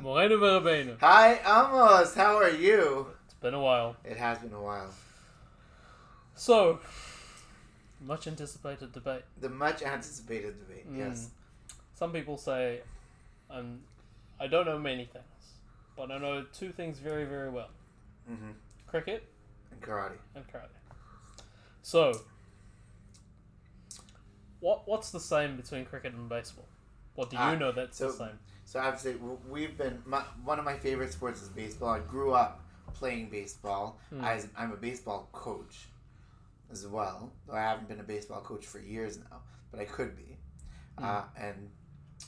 Moreno Verabeno. Hi, Amos. How are you? It's been a while. It has been a while. So, much anticipated debate. The much anticipated debate, yes. Some people say, I don't know many things, but I know two things very, very well. Mm-hmm. Cricket And karate. and karate. So, what's the same between cricket and baseball? What do you know that's the same? So I have to say, one of my favorite sports is baseball. I grew up playing baseball. I'm a baseball coach as well. Though I haven't been a baseball coach for years now, but I could be. And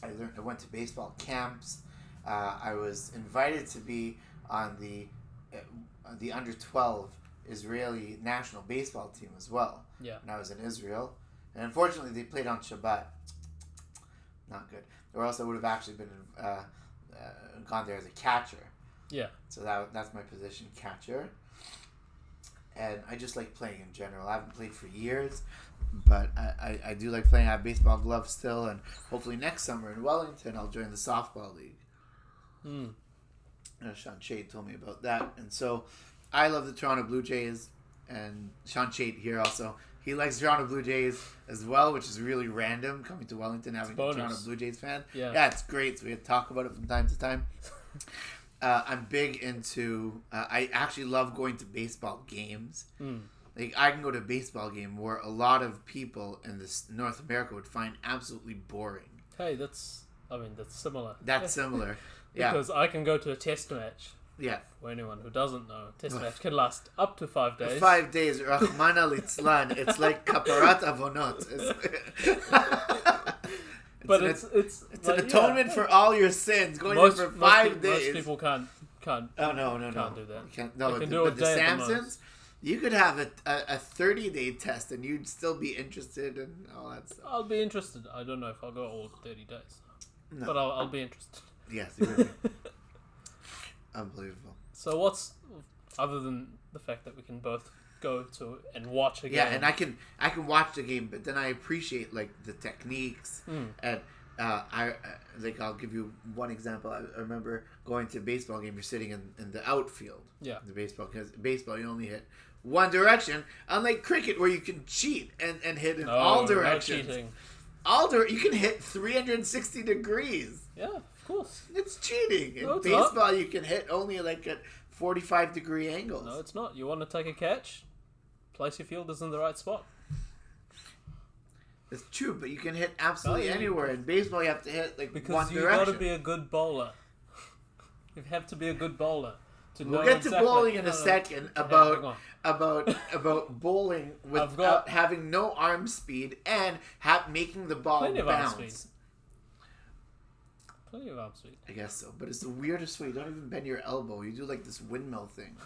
I went to baseball camps. I was invited to be on the under 12 Israeli national baseball team as well. Yeah. When I was in Israel, and unfortunately they played on Shabbat. Not good. Or else I would have actually been gone there as a catcher. Yeah. So that's my position, catcher. And I just like playing in general. I haven't played for years, but I do like playing. I have baseball gloves still, and hopefully next summer in Wellington I'll join the softball league. Sean Shade told me about that. And so I love the Toronto Blue Jays, and Sean Shade here also. He likes Toronto Blue Jays as well, which is really random, coming to Wellington, having a Toronto Blue Jays fan. Yeah, it's great. So we talk about it from time to time. I'm big into... I actually love going to baseball games. Like, I can go to a baseball game where a lot of people in North America would find absolutely boring. Hey, that's similar. That's similar. Yeah. Because I can go to a test match. Yeah. For anyone who doesn't know, test match can last up to 5 days. 5 days, Rahman al-Itzlan. It's like kaparat avonot. But it's an atonement for all your sins. Going there for 5 days. Most people can't. Oh no! Can't do that. You can't, no, they can do a the day at the Samsons, most. you could have a 30-day test and you'd still be interested in all that stuff. I'll be interested. I don't know if I'll go all 30 days, No. but I'll be interested. Yes, you will be. Unbelievable. So what's other than the fact that we can both go to and watch a game? Yeah, and I can watch the game, but then I appreciate like the techniques and I'll give you one example. I remember going to a baseball game. You're sitting in the outfield. Yeah. The baseball, because baseball you only hit one direction, unlike cricket where you can cheat and hit in all directions. No cheating. You can hit 360 degrees. Yeah, of course. It's cheating. In No, it's baseball, not. you can hit only like at 45-degree angles. No, it's not. You want to take a catch? Place your fielders in the right spot. It's true, but you can hit absolutely anywhere. In baseball, you have to hit like Because one you direction. got to be a good bowler. You have to be a good bowler. We'll get to bowling in a second about bowling without having no arm speed and making the ball Plenty of arm bounce. speed. Plenty of arm speed. I guess so, but it's the weirdest way. You don't even bend your elbow. You do like this windmill thing.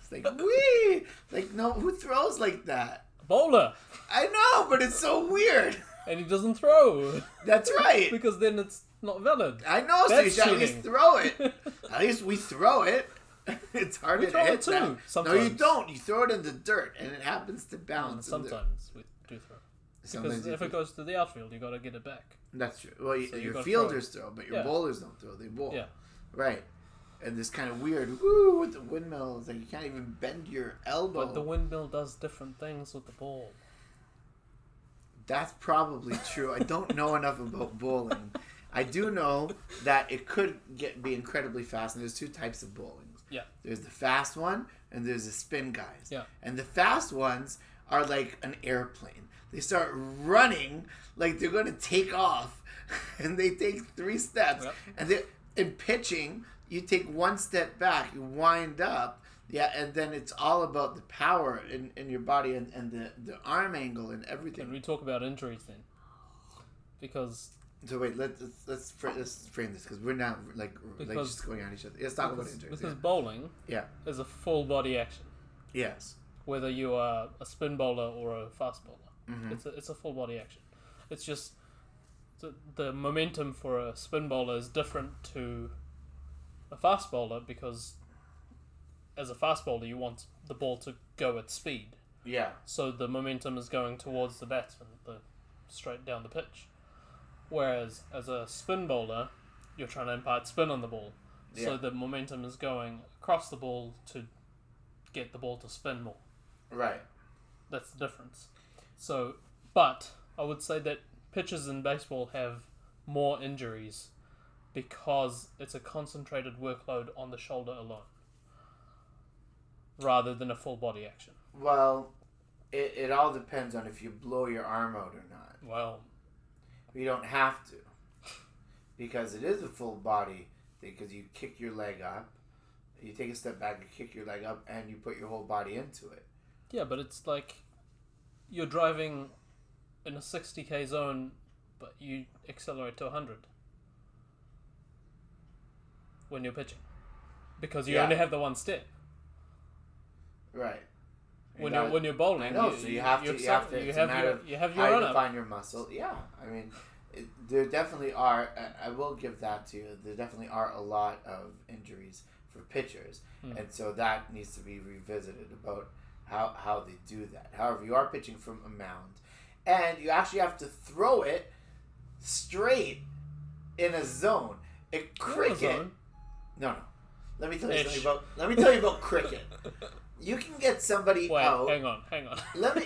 It's like wee. Like no, who throws like that? Bowler. I know, but it's so weird. And he doesn't throw. That's right. Because then it's not valid. I know, so you should at least throw it. At least we throw it. It's hard to hit too. that. Sometimes. No, you don't. You throw it in the dirt, and it happens to bounce. Sometimes we do throw. Because if it goes to the outfield, you got to get it back. That's true. Well, So your fielders throw, but your bowlers don't throw. They bowl. Yeah. Right. And this kind of weird woo with the windmill. It's like you can't even bend your elbow. But the windmill does different things with the ball. That's probably true. I don't know enough about bowling. I do know that it could be incredibly fast, and there's two types of bowling. Yeah. There's the fast one, and there's the spin guys. Yeah. And the fast ones are like an airplane. They start running like they're going to take off, and they take 3 steps. Yep. And in pitching, you take 1 step back, you wind up, and then it's all about the power in your body and the arm angle and everything. Can we talk about injuries then? Because... So wait, let's frame this because we're not like just going on each other. Let's talk about injuries. Because bowling is a full body action. Yes. Whether you are a spin bowler or a fast bowler. Mm-hmm. It's a full body action. It's just the momentum for a spin bowler is different to a fast bowler because as a fast bowler you want the ball to go at speed. Yeah. So the momentum is going towards the batsman, straight down the pitch. Whereas as a spin bowler, you're trying to impart spin on the ball. Yeah. So the momentum is going across the ball to get the ball to spin more. Right. That's the difference. So, but I would say that pitchers in baseball have more injuries because it's a concentrated workload on the shoulder alone rather than a full body action. Well, it all depends on if you blow your arm out or not. Well, You don't have to. Because it is a full body thing, because you kick your leg up, you take a step back, you kick your leg up, and you put your whole body into it. yeah, but it's like you're driving in a 60k zone, but you accelerate to 100 when you're pitching because you Yeah. only have the one step. Right. When you're bowling, I know, so you have to you have your how run you up. define your muscle. Yeah, I mean, there definitely are. I will give that to you. There definitely are a lot of injuries for pitchers, and so that needs to be revisited about how they do that. However, you are pitching from a mound, and you actually have to throw it straight in a zone. A cricket. Zone. No. Let me tell you Ish. something about. Let me tell you about cricket. You can get somebody Wait, out. hang on.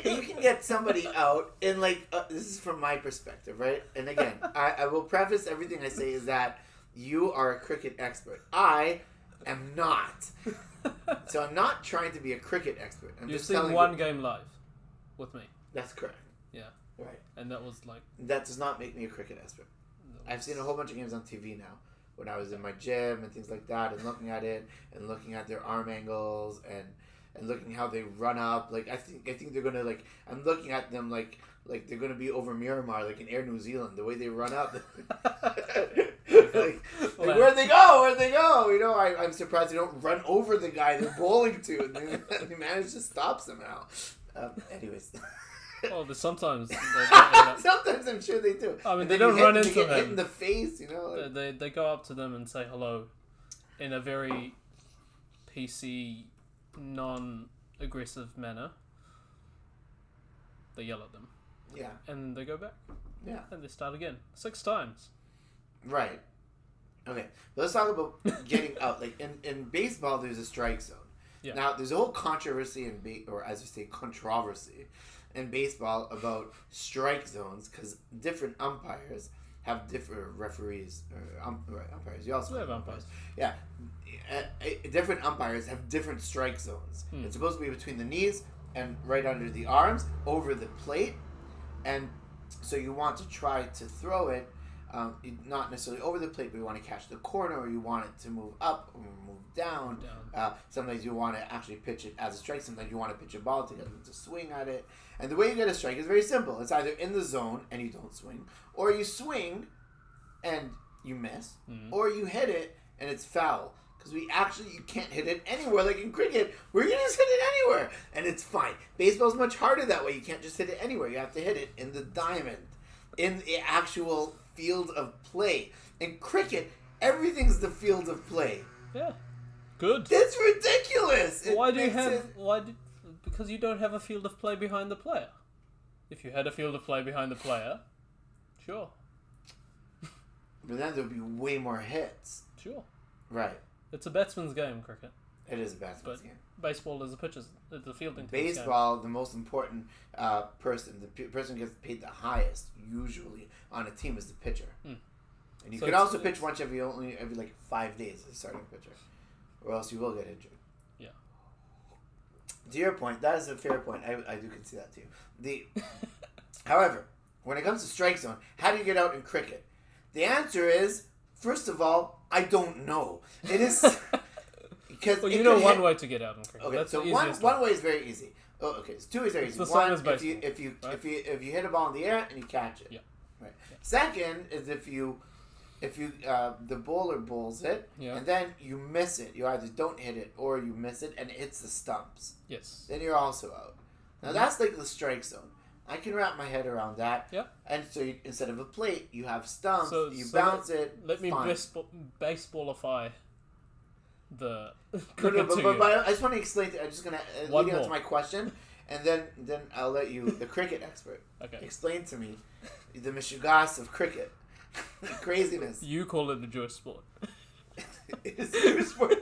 You can get somebody out in like this is from my perspective, right? And again, I will preface everything I say is that you are a cricket expert. I am not. So I'm not trying to be a cricket expert. I'm You've just seen telling one you. game live with me. That's correct. Yeah, Right. and that was like That does not make me a cricket expert. I've seen a whole bunch of games on TV now. When I was in my gym and things like that, and looking at it and looking at their arm angles and looking how they run up, like I think they're gonna like. I'm looking at them like they're gonna be over Miramar, like in Air New Zealand, the way they run up. like where'd they go? Where'd they go? You know, I'm surprised they don't run over the guy they're bowling to, and they manage to stop somehow. Anyways. oh, there's sometimes Sometimes I'm sure they do. I mean, And they then don't you run hit, into you get hit him. in the face, you know. Like, they go up to them and say hello in a very PC, non-aggressive manner. They yell at them. yeah. And they go back. Yeah. And they start again. 6 times. Right. Okay. But let's talk about getting out. Like in baseball, there's a strike zone. Yeah. Now there's a whole controversy or as you say, controversy in baseball about strike zones because different umpires have different referees or umpires. You also We have umpires. Yeah. Different umpires have different strike zones. It's supposed to be between the knees and right under the arms, over the plate, and so you want to try to throw it, not necessarily over the plate, but you want to catch the corner, or you want it to move up or move down. Sometimes you want to actually pitch it as a strike. Sometimes you want to pitch a ball to get them to swing at it. And the way you get a strike is very simple. It's either in the zone and you don't swing, or you swing and you miss, or you hit it and it's foul. Because you can't hit it anywhere. Like in cricket, where you can just hit it anywhere. And it's fine. Baseball's much harder that way. You can't just hit it anywhere. You have to hit it in the diamond. In the actual field of play. In cricket, everything's the field of play. Yeah. Good. It's ridiculous. Because you don't have a field of play behind the player. If you had a field of play behind the player, sure. But then there'll be way more hits. Sure. Right. It's a batsman's game, cricket. It is a batsman's game. Baseball is it's a fielding team's Baseball, the most important person, the person who gets paid the highest, usually on a team, is the pitcher. And you can also pitch once every like 5 days as a starting pitcher, or else you will get injured. Yeah. To your point, that is a fair point. I do concede that to you. However, when it comes to strike zone, how do you get out in cricket? The answer is, first of all, I don't know. It is because well, you know one way to get out in cricket. Okay, that's so the one way is very easy. Oh, okay, it's 2 ways very easy. the same One, as baseball, if you hit a ball in the air and you catch it. Yeah. Right. Yeah. Second is if you the bowler bowls it and then you miss it. You either don't hit it or you miss it and it hits the stumps. Yes. Then you're also out. Now that's like the strike zone. I can wrap my head around that. Yeah. And so instead of a plate, you have stumps. So bounce it. Let me fine. baseballify the No, cricket to you. but I just want to explain. I'm just gonna One lead on more. to my question, and then I'll let you, the cricket expert, Okay. explain to me the Mishigas of cricket. Craziness. You call it a Jewish sport. It's a Jewish sport.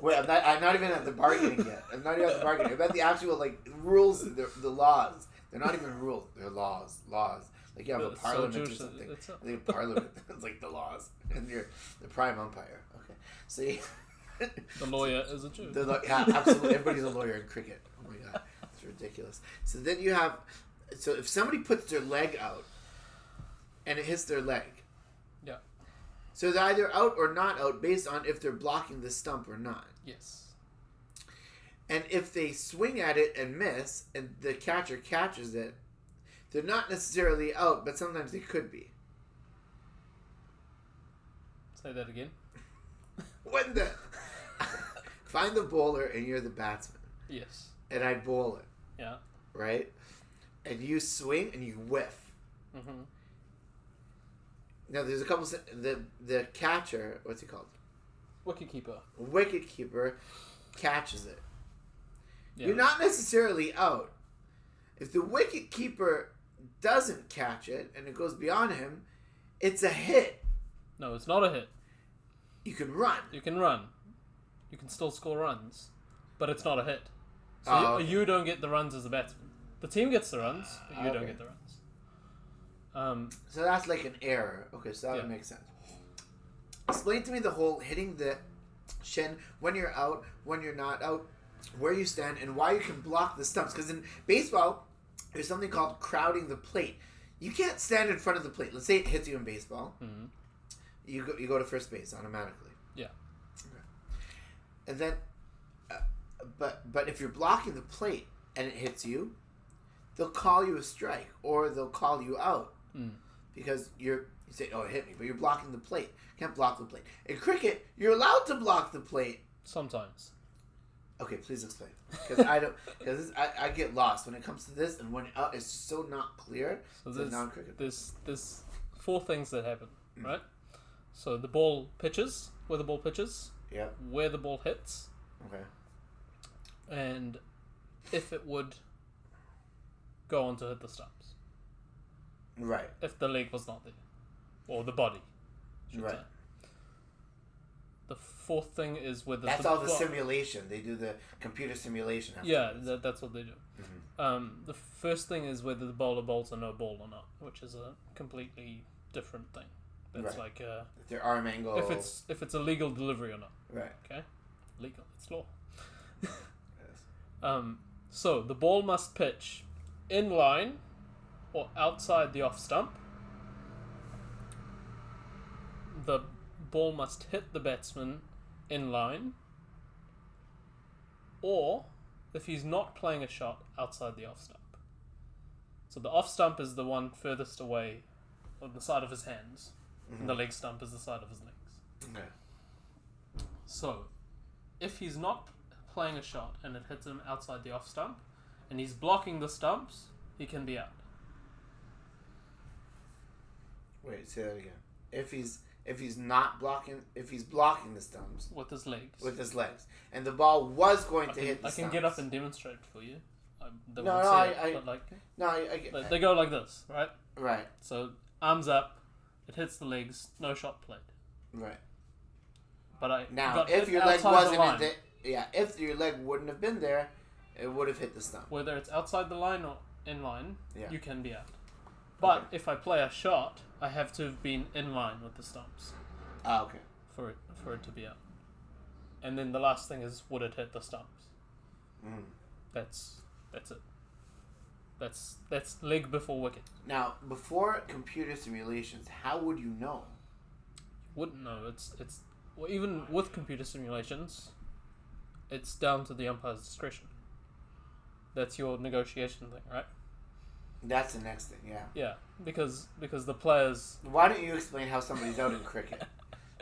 Wait, I'm not even at the bargaining yet. I'm not even at the bargaining. I'm at the actual rules, the laws. They're not even rules. They're laws. Like you have a parliament or something. They have parliament. It's like the laws, and you're the prime umpire. Okay, so the lawyer is a Jew. Yeah, absolutely. Everybody's a lawyer in cricket. Oh my god, it's ridiculous. So then you have, so if somebody puts their leg out, and it hits their leg. Yeah. So they're either out or not out based on if they're blocking the stump or not. Yes. And if they swing at it and miss, and the catcher catches it, they're not necessarily out, but sometimes they could be. Say that again. When the find the bowler and you're the batsman. Yes. And I bowl it. Yeah. Right? And you swing and you whiff. Mm-hmm. Now there's a couple. The catcher, what's he called? Wicket keeper catches it. Yeah. You're not necessarily out. If the wicket keeper doesn't catch it and it goes beyond him, it's a hit. No, it's not a hit. You can run. You can run. You can still score runs, but it's not a hit. So okay. you don't get the runs as a batsman. The team gets the runs, but you don't get the runs. So that's like an error. Okay, so that would make sense. Explain to me the whole hitting the shin when you're out, when you're not out, where you stand, and why you can block the stumps. Because in baseball, there's something called crowding the plate. You can't stand in front of the plate. Let's say it hits you in baseball. Mm-hmm. You go to first base automatically. Yeah. Okay. And then, but if you're blocking the plate and it hits you, they'll call you a strike or they'll call you out because you say, "Oh, it hit me," but you're blocking the plate. You can't block the plate. In cricket, you're allowed to block the plate. Sometimes. Okay, please explain. Because I get lost when it comes to this, and when it's just so not clear. So there's non-cricket. There's 4 things that happen, right? So the ball pitches, where the ball pitches. Yeah. Where the ball hits. Okay. And if it would go on to hit the stumps. Right. If the leg was not there. Or the body. Right. Say. The 4th thing is whether that's all the simulation. They do the computer simulation. Yeah, that's what they do. Mm-hmm. The first thing is whether the bowler bowls a no ball or not, which is a completely different thing. That's like their arm angle. If it's a legal delivery or not. Right. Okay. Legal. It's law. Yes. So the ball must pitch in line or outside the off stump. The ball must hit the batsman in line, or if he's not playing a shot, outside the off stump. So the off stump is the one furthest away on the side of his hands, and the leg stump is the side of his legs. Okay. So if he's not playing a shot and it hits him outside the off stump, and he's blocking the stumps, he can be out. Wait, say that again. If he's not blocking, if he's blocking the stumps with his legs, and the ball was going to hit the stumps. I can get up and demonstrate for you. They go like this, right? Right. So arms up, it hits the legs, no shot played. Right. But if your leg wasn't if your leg wouldn't have been there, it would have hit the stump. Whether it's outside the line or in line, you can be out. But if I play a shot, I have to have been in line with the stumps. Ah, okay. For it to be out. And then the last thing is, would it hit the stumps? That's it. That's leg before wicket. Now, before computer simulations, how would you know? You wouldn't know. It's well, even with computer simulations, it's down to the umpire's discretion. That's your negotiation thing, right? That's the next thing, yeah. Yeah, because the players... Why don't you explain how somebody's out in cricket?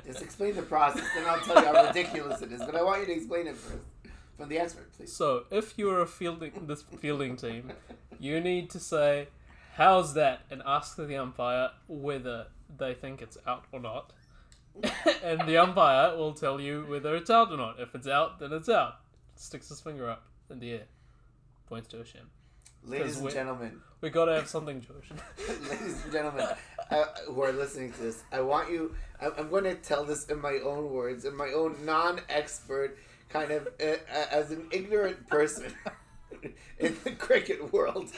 Just explain the process, then I'll tell you how ridiculous it is. But I want you to explain it first. From the expert, please. So, if you're this fielding team, you need to say, how's that? And ask the umpire whether they think it's out or not. And the umpire will tell you whether it's out or not. If it's out, then it's out. Sticks his finger up in the air. Points to Hashem. Ladies and gentlemen. We gotta have something Jewish. Ladies and gentlemen who are listening to this, I want you... I'm going to tell this in my own words, in my own non-expert, kind of as an ignorant person in the cricket world,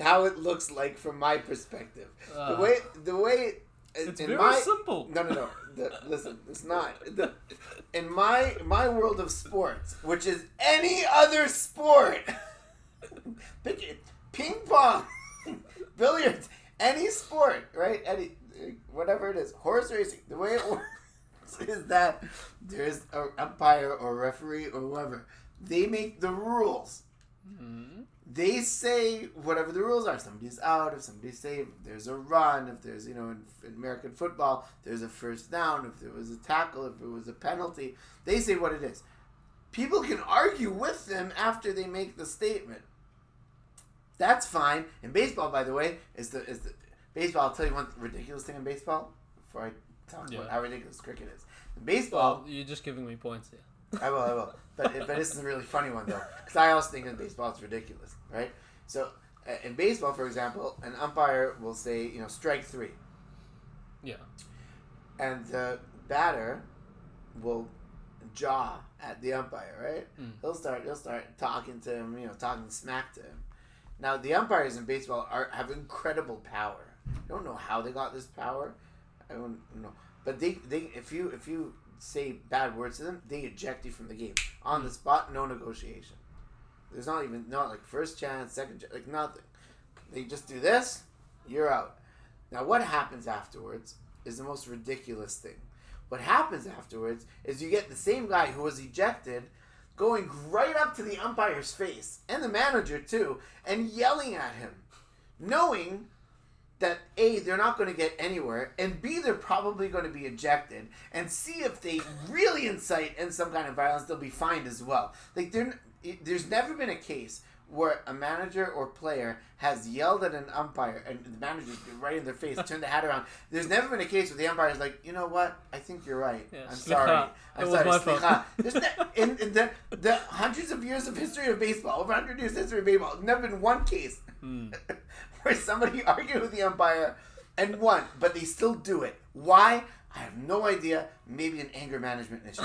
how it looks like from my perspective. The way it's very simple. No. Listen, it's not. In my world of sports, which is any other sport, ping pong, billiards, any sport, right? Whatever it is, horse racing. The way it works is that there's an umpire or referee or whoever. They make the rules. Mm-hmm. They say whatever the rules are. If somebody's out, if somebody's safe, if there's a run, if there's, in American football, there's a first down, if there was a tackle, if it was a penalty. They say what it is. People can argue with them after they make the statement. That's fine. In baseball, by the way, is the baseball. I'll tell you one ridiculous thing in baseball before I talk about how ridiculous cricket is. In baseball, well, you're just giving me points here. I will. But this is a really funny one, though. Because I also think in baseball it's ridiculous, right? So, in baseball, for example, an umpire will say, strike 3. Yeah. And the batter will jaw at the umpire, right? Mm. He'll start talking to him, talking smack to him. Now, the umpires in baseball have incredible power. I don't know how they got this power. I don't know. But they if you say bad words to them, they eject you from the game on the spot. No negotiation. There's not like first chance, second chance, like nothing. They just do this, you're out. Now what happens afterwards is the most ridiculous thing. What happens afterwards is you get the same guy who was ejected going right up to the umpire's face and the manager too and yelling at him, knowing that A, they're not going to get anywhere, and B, they're probably going to be ejected, and C, if they really incite in some kind of violence, they'll be fined as well. Like, there's never been a case where a manager or player has yelled at an umpire, and the manager's been right in their face, turned the hat around. There's never been a case where the umpire's like, you know what, I think you're right. Yeah, I'm sorry. I'm sorry, slicha. In the hundreds of years of history of baseball, over 100 years of history of baseball, there's never been one case where somebody argued with the umpire and won, but they still do it. Why? I have no idea. Maybe an anger management issue.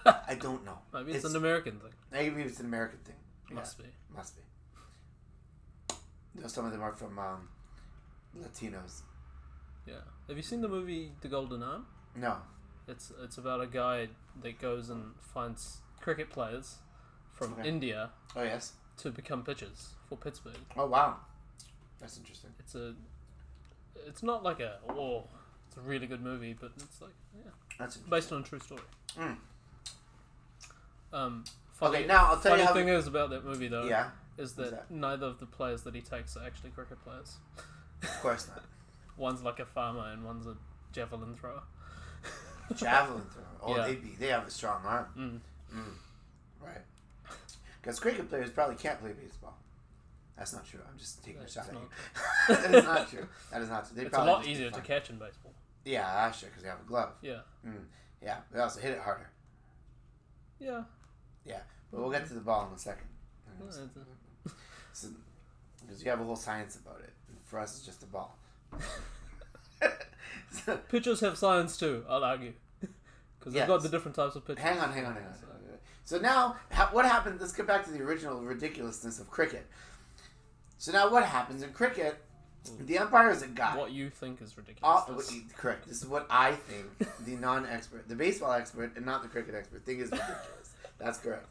I don't know. Maybe it's an American thing. Maybe it's an American thing. Must be. Some of them are from Latinos. Yeah. Have you seen the movie The Golden Arm? No. It's about a guy that goes and finds cricket players from India. Oh yes. To become pitchers for Pittsburgh. Oh wow. That's interesting. It's not like it's a really good movie, but it's like, that's based on a true story. Mm. Okay, now I'll tell you how... Funny thing is about that movie, though, is that neither of the players that he takes are actually cricket players. Of course not. One's like a farmer and one's a javelin thrower. Javelin thrower? Oh, they have a strong arm. Right. Because cricket players probably can't play baseball. That's not true. I'm just taking a shot at you. That is not true. It's a lot easier to catch in baseball. Yeah, that's true, because they have a glove. Yeah. Yeah, they also hit it harder. Yeah. Yeah, but we'll get to the ball in a second. Because you have a whole science about it. For us, it's just a ball. Pitchers have science too, I'll argue. Because they've got the different types of pitchers. Hang on. So now, what happened? Let's get back to the original ridiculousness of cricket. So now what happens in cricket, the umpire is a guy. What you think is ridiculous. Correct. This is what I think, the non-expert, the baseball expert and not the cricket expert, think is ridiculous. That's correct.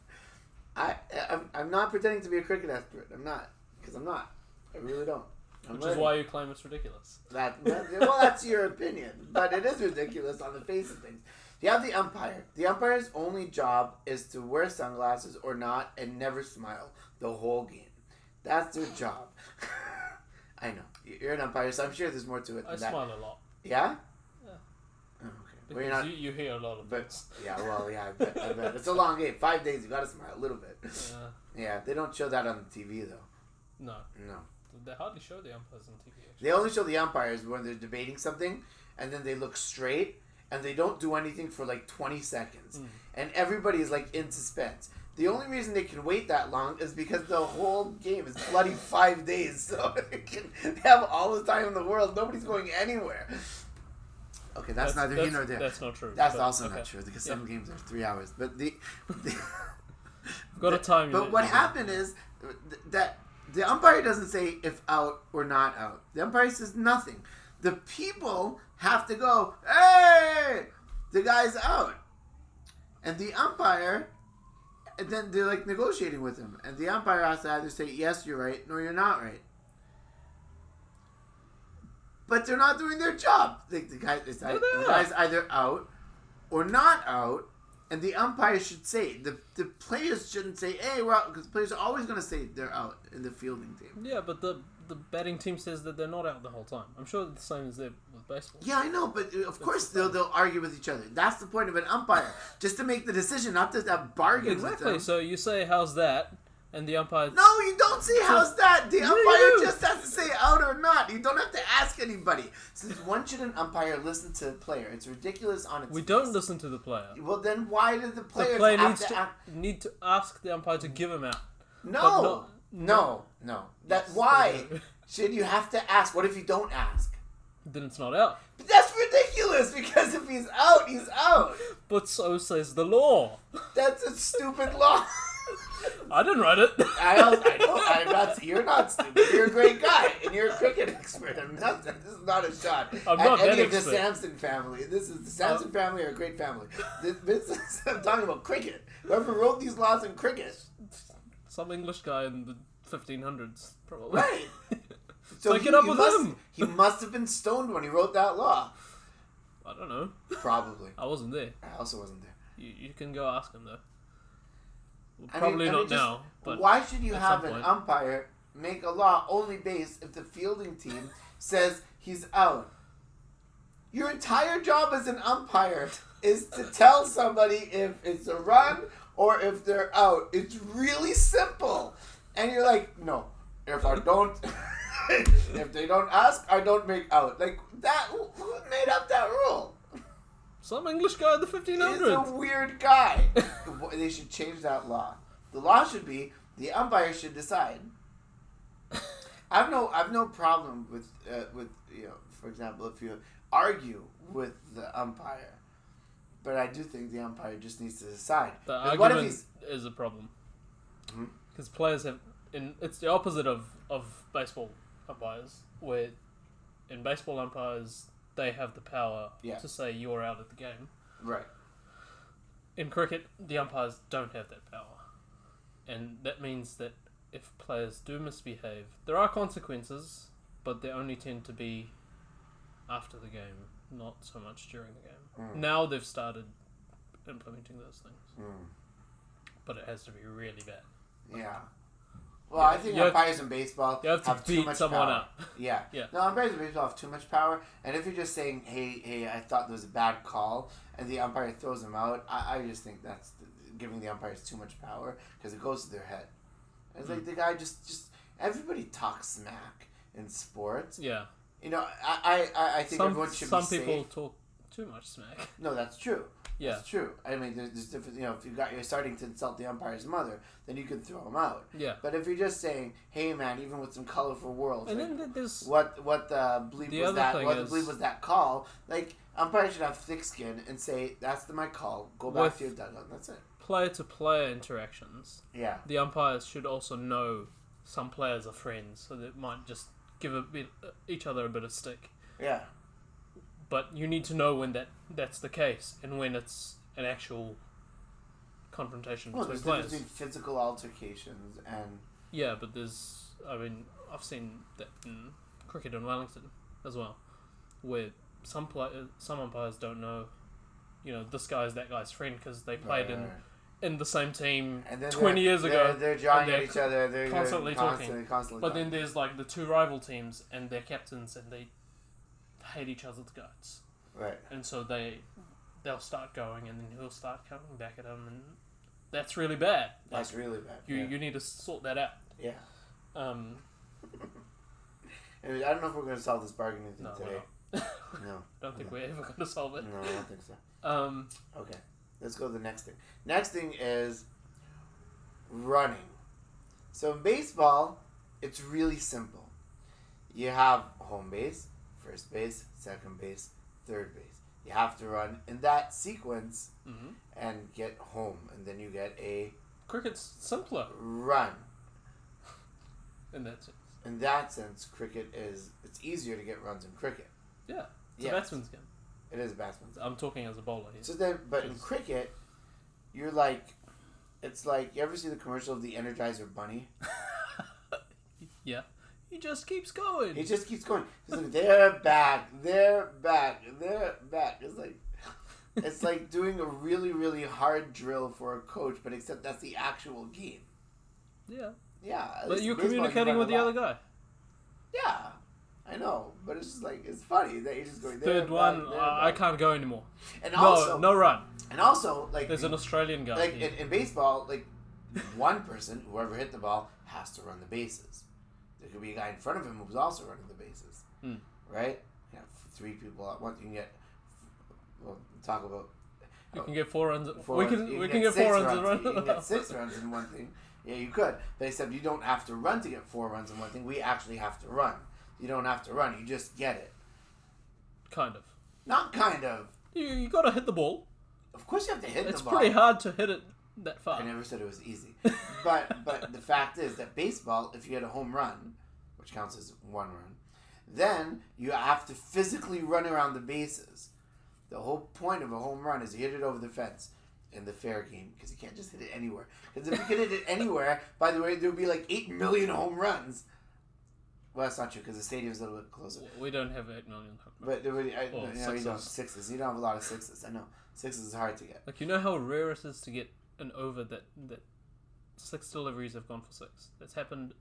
I'm not pretending to be a cricket expert. I'm not. Because I'm not. I really don't. Which is why you claim it's ridiculous. Well, that's your opinion. But it is ridiculous on the face of things. You have the umpire. The umpire's only job is to wear sunglasses or not and never smile the whole game. That's their job. I know. You're an umpire, so I'm sure there's more to it than that. I smile a lot. Yeah? Yeah. Oh, okay. Because well, you hear a lot of things. I bet. It's a long game. 5 days, you gotta smile a little bit. Yeah, they don't show that on the TV, though. No. They hardly show the umpires on TV, actually. They only show the umpires when they're debating something, and then they look straight, and they don't do anything for like 20 seconds. And everybody is like in suspense. The only reason they can wait that long is because the whole game is bloody 5 days. So they can have all the time in the world. Nobody's going anywhere. Okay, that's neither here nor there. That's not true. That's also not true because some games are 3 hours. But got a time. But what happened is that the umpire doesn't say if out or not out. The umpire says nothing. The people have to go, hey, the guy's out. And the umpire, and then they're like negotiating with him. And the umpire has to either say, yes, you're right, no, you're not right. But they're not doing their job. The guy's either out or not out. And the umpire should say, the players shouldn't say, hey, we're out. Because the players are always going to say they're out in the fielding team. Yeah, but the batting team says that they're not out the whole time. I'm sure the same as with baseball. Yeah, I know, but of course they'll argue with each other. That's the point of an umpire, just to make the decision, not to have bargains with them. Exactly. So you say, "How's that?" and the umpire. No, you don't say how's that. The umpire just has to say out or not. You don't have to ask anybody. Since when should an umpire listen to the player? It's ridiculous on its. We don't listen to the player. Well, then why did the players player have need to ask the umpire to give him out? No. Why should you have to ask? What if you don't ask? Then it's not out. But that's ridiculous because if he's out, he's out. But so says the law. That's a stupid law. I didn't write it. I'm not. You're not stupid. You're a great guy, and you're a cricket expert. This is not a shot I'm at not any that of the expert. Sampson family. This is the Sampson family are a great family. I'm talking about cricket. Whoever wrote these laws in cricket. Some English guy in the 1500s, probably. Right. So Take it up with him. He must have been stoned when he wrote that law. I don't know. Probably. I wasn't there. I also wasn't there. You can go ask him though. Well, probably not now. But why should you have an point. umpire make a law only based if the fielding team says he's out? Your entire job as an umpire is to tell somebody if it's a run or if they're out. It's really simple. And you're like, no, if I don't, if they don't ask, I don't make out. Like that, who made up that rule? Some English guy in the He's 1500s. a weird guy. They should change that law. The law should be the umpire should decide. I've no problem with for example, if you argue with the umpire, but I do think the umpire just needs to decide. The What if argument is a problem because players have. It's the opposite of baseball umpires, where in baseball umpires they have the power to say you're out of the game. Right. In cricket, the umpires don't have that power. And that means that if players do misbehave, there are consequences, but they only tend to be after the game, not so much during the game. Now they've started implementing those things. But it has to be really bad. Yeah. Well, I think umpires in baseball you have to too beat much someone power. up. Yeah. No, umpires in baseball have too much power, and if you're just saying, hey, I thought there was a bad call, and the umpire throws him out, I just think that's giving the umpires too much power, because it goes to their head. It's like the guy just everybody talks smack in sports. Yeah. You know, I think everyone should be safe. Some people talk too much smack. No, that's true. Yeah. That's true. I mean, there's different. You know, if you're starting to insult the umpire's mother, then you can throw him out. Yeah. But if you're just saying, "Hey, man," even with some colorful words, and like, then there's what the bleep the was other that? thing What the is- bleep was that call? Like umpires should have thick skin and say, "That's my call. Go back With- to your dugout." And that's it. player-to-player interactions. Yeah. The umpires should also know some players are friends, so they might just give each other a bit of stick. Yeah. But you need to know when that's the case and when it's an actual confrontation Well, between there's difference players. between physical altercations and Yeah, but I've seen that in cricket in Wellington as well, where some umpires don't know, this guy's that guy's friend because they played in the same team and then 20 years ago. They're jawing and at each other. They're constantly talking. Constantly But talking. then there's like the two rival teams and their captains, and they hate each other's guts, Right. and so they'll start going, and then he'll start coming back at him, and that's really bad. That's really bad. You need to sort that out. Yeah. Anyway, I don't know if we're going to solve this bargaining thing no, today. No. I don't think we're ever going to solve it. No, I don't think so. Okay. Let's go to the next thing. Next thing is, running. So in baseball, it's really simple. You have home base, first base, second base, third base. You have to run in that sequence and get home, and then you get a Cricket's simpler run. in that sense. In that sense, cricket it's easier to get runs in cricket. Yeah, it's a batsman's game. It is a batsman's game. I'm talking as a bowler here. So then, but in cricket, you're like, it's like, you ever see the commercial of the Energizer Bunny? Yeah. He just keeps going. He just keeps going. He's like, they're back, they're back, they're back. It's like doing a really, really hard drill for a coach, but except that's the actual game. Yeah. Yeah. But you're communicating with the other guy. Yeah. I know, but it's just like, it's funny that you're just going there. Third one, I can't go anymore. And also, no run. And also, like, there's an Australian guy. Like in baseball, like, one person, whoever hit the ball, has to run the bases. There could be a guy in front of him who's also running the bases, right? You have 3 people at once. You can get. We'll talk about. You can get 4 runs. We can get 4 runs in one. You can get 6 runs in one thing. Yeah, you could. But except you don't have to run to get 4 runs in one thing. We actually have to run. You don't have to run. You just get it. Kind of. Not kind of. You got to hit the ball. Of course you have to hit the ball. It's pretty hard to hit it that far. I never said it was easy. But the fact is that baseball, if you get a home run, which counts as 1 run, then you have to physically run around the bases. The whole point of a home run is you hit it over the fence in the fair game, because you can't just hit it anywhere. Because if you could hit it anywhere, by the way, there would be like 8 million home runs. Well, that's not true, because the stadium's a little bit closer. We don't have 8 million. But there would, you don't have 6s. You don't have a lot of 6s. I know. 6s is hard to get. Like, you know how rare it is to get an over that 6 deliveries have gone for 6? That's happened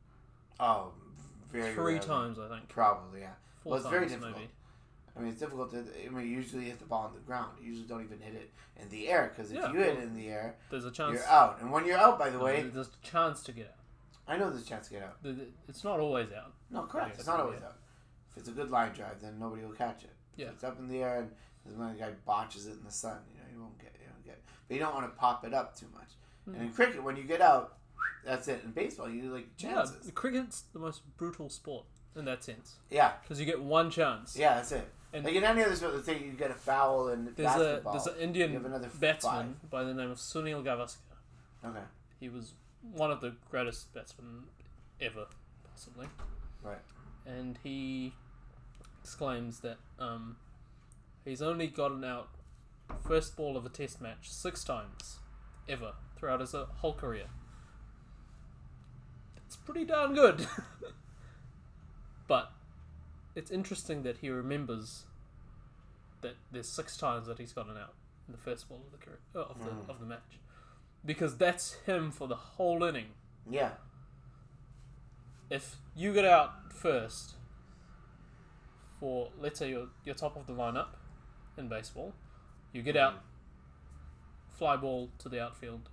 very 3 rarely. times, I think. Probably, yeah. 4 Well, it's times, very difficult. maybe. I mean, it's difficult to. You usually hit the ball on the ground. You usually don't even hit it in the air, because if you hit it in the air, there's a chance you're out. And when you're out, by the way, there's a chance to get out. I know there's a chance to get out. It's not always out. No, correct. It's not always out. If it's a good line drive, then nobody will catch it. Yeah. If it's up in the air and the guy botches it in the sun, you won't get it. But you don't want to pop it up too much. And in cricket, when you get out, that's it. In baseball, you like chances. Yeah, cricket's the most brutal sport in that sense. Yeah. Because you get 1 chance. Yeah, that's it. And like in any other sport, say you get a foul in basketball. There's an Indian batsman by the name of Sunil Gavaskar. Okay. He was one of the greatest batsmen ever, possibly. Right. And he exclaims that he's only gotten out first ball of a test match 6 times ever throughout his whole career. It's pretty darn good. But it's interesting that he remembers that there's 6 times that he's gotten out in the first ball of the career of the match, because that's him for the whole inning. Yeah. If you get out first for, let's say, you're top of the lineup in baseball, you get out, fly ball to the outfield.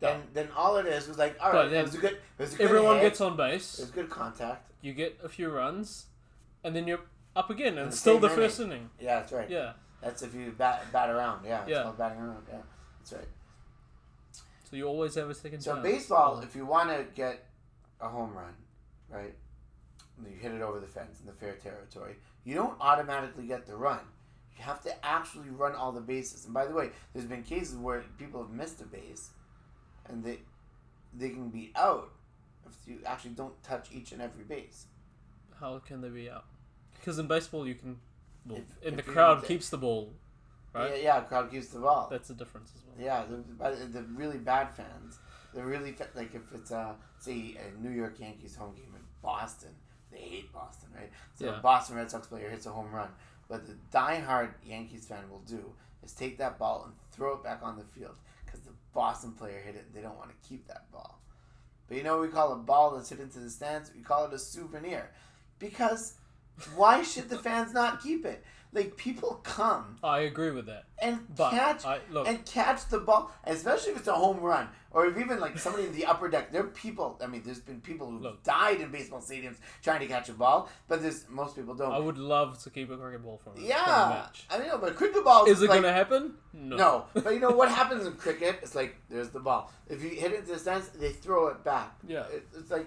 Then all it is was like, all right, it was a good everyone hit. gets on base. It was good contact. You get a few runs, and then you're up again, and it's still the first inning. Yeah, that's right. Yeah. That's if you bat around. Yeah, it's called batting around. Yeah, that's right. So you always have a second chance. So baseball, if you want to get a home run, right, you hit it over the fence in the fair territory, you don't automatically get the run. You have to actually run all the bases. And by the way, there's been cases where people have missed a base, and they can be out if you actually don't touch each and every base. How can they be out? Because in baseball you can, if the crowd keeps the ball, right? Yeah, crowd keeps the ball. That's the difference as well. Yeah, the really bad fans, they're really like if it's say a New York Yankees home game in Boston, they hate Boston, right? So a Boston Red Sox player hits a home run, what the diehard Yankees fan will do is take that ball and throw it back on the field because the Boston player hit it and they don't want to keep that ball. But you know what we call a ball that's hit into the stands? We call it a souvenir. Because why should the fans not keep it? like people come I agree with that. and But catch the ball, especially if it's a home run, or if even like somebody in the upper deck. There are people. I mean, there's been people who died in baseball stadiums trying to catch a ball, but most people don't. I would love to keep a cricket ball from a match. I know, but cricket balls is it going to happen? No. But you know what happens in cricket? It's like there's the ball. If you hit it to the stands, they throw it back. Yeah, it's like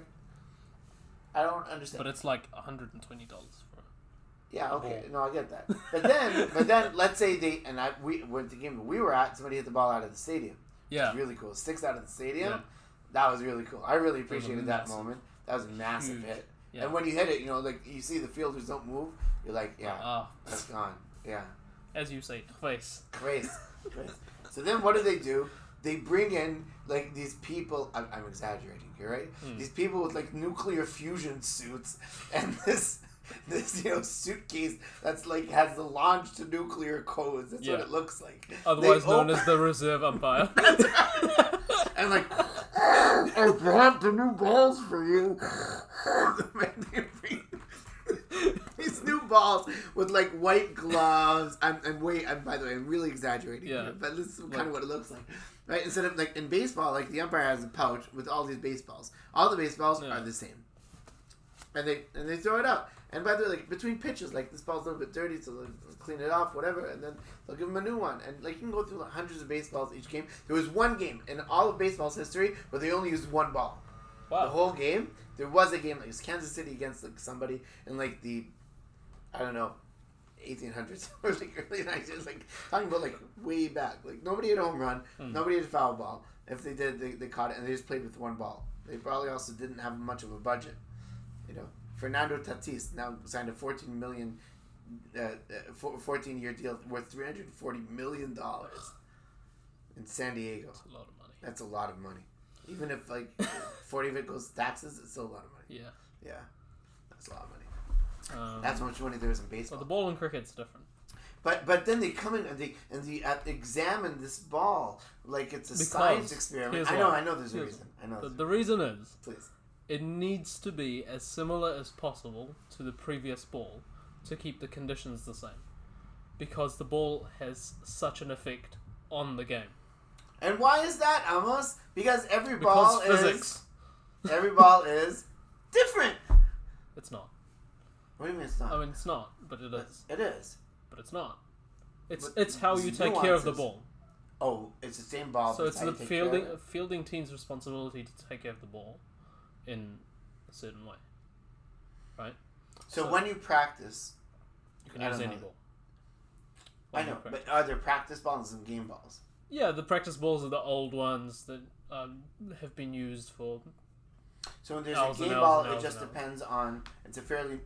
I don't understand. But it's like $120 for. Yeah, okay. No, I get that. But then, let's say we went to the game we were at. Somebody hit the ball out of the stadium. Yeah, it was really cool. 6 out of the stadium. Yeah. That was really cool. I really appreciated that moment. That was a massive hit. Yeah. And when you hit it, like you see the fielders don't move. You're like, yeah, that's gone. Yeah. As you say, face. So then, what do? They bring in like these people. I'm exaggerating here, right? These people with like nuclear fusion suits and this suitcase that's like has the launch to nuclear codes. That's what it looks like. Otherwise known as the reserve umpire. And like, I brought the new balls for you. These new balls with like white gloves. I'm by the way, I'm really exaggerating here, but this is kind of what it looks like. Right? Instead of like in baseball, like the umpire has a pouch with all these baseballs. All the baseballs are the same. And they throw it out. And by the way, like between pitches, like this ball's a little bit dirty, so they'll clean it off, whatever, and then they'll give them a new one. And like you can go through like, hundreds of baseballs each game. There was one game in all of baseball's history where they only used one ball. Wow. The whole game. There was a game like it was Kansas City against like somebody in like the 1800s or like early 90s, like talking about like way back. Like nobody had a home run, nobody had a foul ball. If they did, they caught it, and they just played with one ball. They probably also didn't have much of a budget. Fernando Tatis now signed a 14-year deal worth $340 million in San Diego. That's a lot of money. That's a lot of money. Even if like 40 of it goes to taxes, it's still a lot of money. Yeah, that's a lot of money. That's how much money there is in baseball. Well, the ball in cricket's different. But then they come in and they examine this ball like it's a science experiment. I know there's a reason. The reason is, please, it needs to be as similar as possible to the previous ball to keep the conditions the same, because the ball has such an effect on the game. And why is that, Amos? Because every ball is different. It's not. What do you mean it's not? I mean, it's not, but it is. It is. But it's not. It's how you take care of the ball. Oh, it's the same ball. So it's the fielding team's responsibility to take care of the ball in a certain way, right? So when you practice, you can use any ball. I know, but are there practice balls and game balls? Yeah, the practice balls are the old ones that have been used for. So when there's a game ball, it just depends on. It's a fairly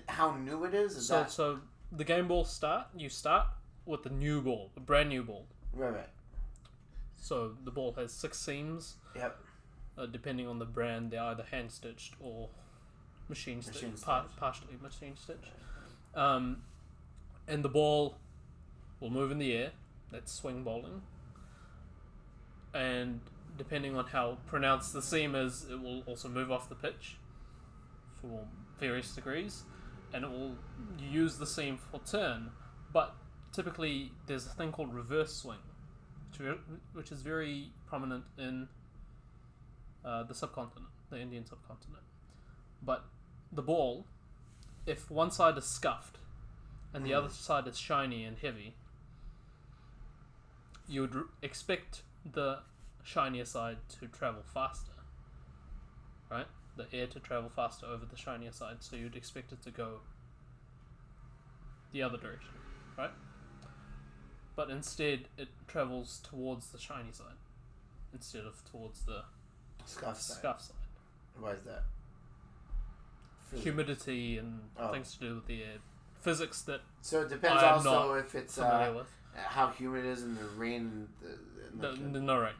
how new it is. So the game ball you start with the new ball, the brand new ball. Right. So the ball has 6 seams. Yep. Depending on the brand, they're either hand stitched or machine stitched, partially machine stitched. And the ball will move in the air. That's swing bowling. And depending on how pronounced the seam is, it will also move off the pitch for various degrees, and it will use the seam for turn. But typically, there's a thing called reverse swing, which is very prominent in the subcontinent, the Indian subcontinent. But the ball, if one side is scuffed and the other side is shiny and heavy, you would expect the shinier side to travel faster, right? The air to travel faster over the shinier side, so you'd expect it to go the other direction, right? But instead, it travels towards the shiny side instead of towards the scuff side. Why is that? Humidity and things to do with the air. Physics that So it depends also if it's how humid it is in the rain. No rain. No rain.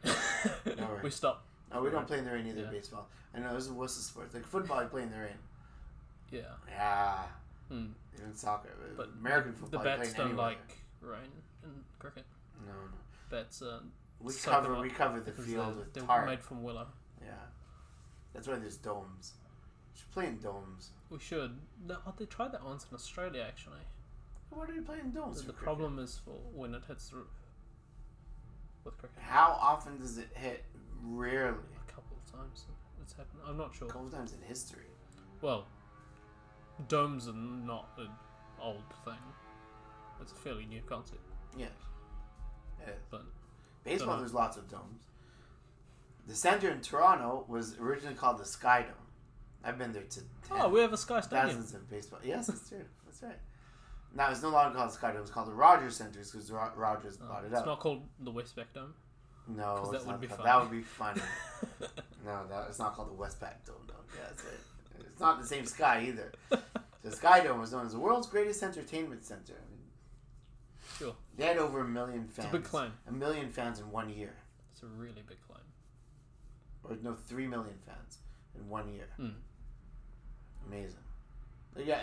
We stop. Oh, we don't play in the rain either. Baseball. I know this is a wuss of sport. Like football, you play in the rain. Yeah. Yeah. Even soccer, but American football. The bats don't like rain in cricket. No. Bats. We cover the field with they're tarp. made from willow. Yeah. That's why there's domes. We should play in domes. We should. No, they tried that once in Australia actually. Why do you play in domes? The problem is for when it hits the roof. With cricket. How often does it hit? Rarely. A couple of times it's happened. I'm not sure. A couple of times in history. Well, domes are not an old thing. It's a fairly new concept. Yes. It is. But baseball, there's lots of domes. The center in Toronto was originally called the Sky Dome. I've been there to 10 we have a Sky Stadium. thousands of baseball. Yes, that's true. That's right. Now it's no longer called the Sky Dome. It's called the Rogers Center because Rogers bought it up. It's not called the Westpac Dome. No, that it's would not be called- funny. that would be funny. No, it's not called the Westpac Dome. No, yeah, that's it. It's not the same sky either. The Sky Dome was known as the world's greatest entertainment center. I mean, Sure. they had over 1 million fans. It's a big claim. 1 million fans in 1 year. It's a really big claim. Or no, 3 million fans in 1 year. Mm. Amazing. Yeah,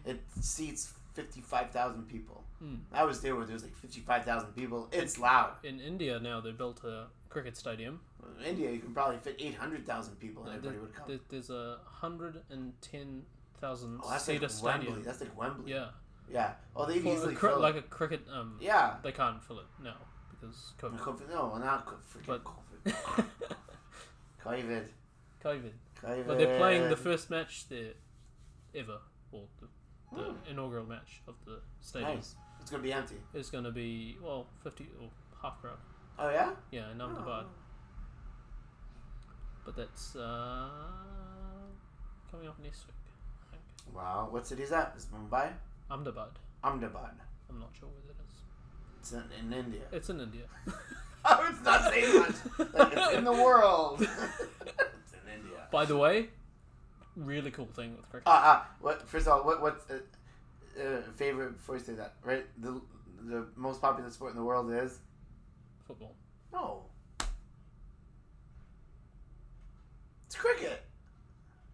it seats 55,000 people. Mm. I was there where there was like 55,000 people. It's loud. In India now, they built a cricket stadium. In India, you can probably fit 800,000 people and No, everybody would come. There's a 110,000 Oh, that's seater like Wembley. stadium. That's like Wembley. Yeah. Yeah. Oh, they've For easily filled like a cricket. Yeah. They can't fill it now because COVID. COVID. No, not COVID. But- COVID. COVID. COVID. COVID. But they're playing the first match there ever, or the inaugural match of the stadium. Nice. It's going to be empty. It's going to be 50 or half crowd. Oh, yeah? Yeah, in Ahmedabad. But that's coming up next week, I think. Wow. What city is that? Is it Mumbai? Ahmedabad. Ahmedabad. I'm not sure where that is. It's in India. It's in India. Oh, it's not saying much. Like, it's in the world. It's in India. By the way, really cool thing with cricket. What? First of all, what's favorite? Before you say that, right? The most popular sport in the world is Football. no. It's cricket.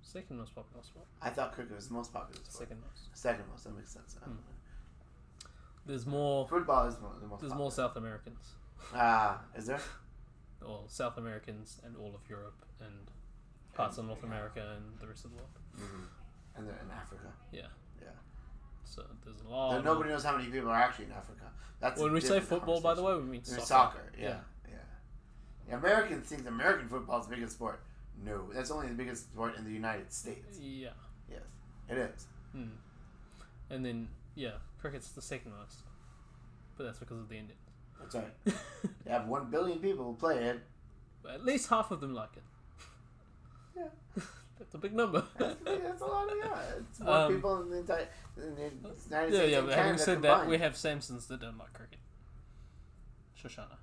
Second most popular sport. I thought cricket was the most popular sport. Second most. Second most. That makes sense. There's more. Football is the most. There's popular. more South Americans, Is there? or South Americans, and all of Europe and parts of North America and the rest of the world. Mm-hmm. And they're in Africa. Yeah. Yeah. So there's a lot. And nobody knows how many people are actually in Africa. That's When a we say different football, by the way, conversation. we mean I mean soccer. soccer. Yeah. Americans think American football is the biggest sport. No, that's only the biggest sport in the United States. Yeah. Yes, it is. Mm. And then cricket's the second most, but that's because of the Indians. That's right. You have 1 billion people who play it. But at least half of them like it. Yeah. That's a big number. That's a lot of It's more people in the entire United States Yeah, and but having Canada said combined. that, we have Samsons that don't like cricket. Shoshana.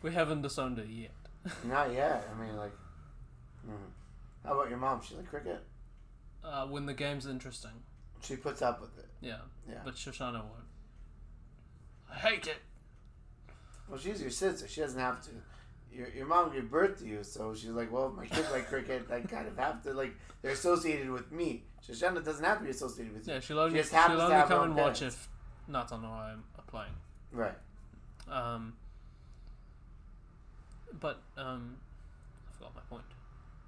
We haven't disowned her yet. Not yet. I mean, like... How about your mom? She like cricket? When the game's interesting. She puts up with it. Yeah. Yeah. But Shoshana won't. I hate it. Well, she's your sister. She doesn't have to. Your mom gave birth to you, so she's like, well, my kids like cricket. I kind of have to, like, they're associated with me. Shoshana doesn't have to be associated with you. Yeah, she'll only, just happens to only have come her and own watch parents. if Nathan or I are playing. Right. But I forgot my point.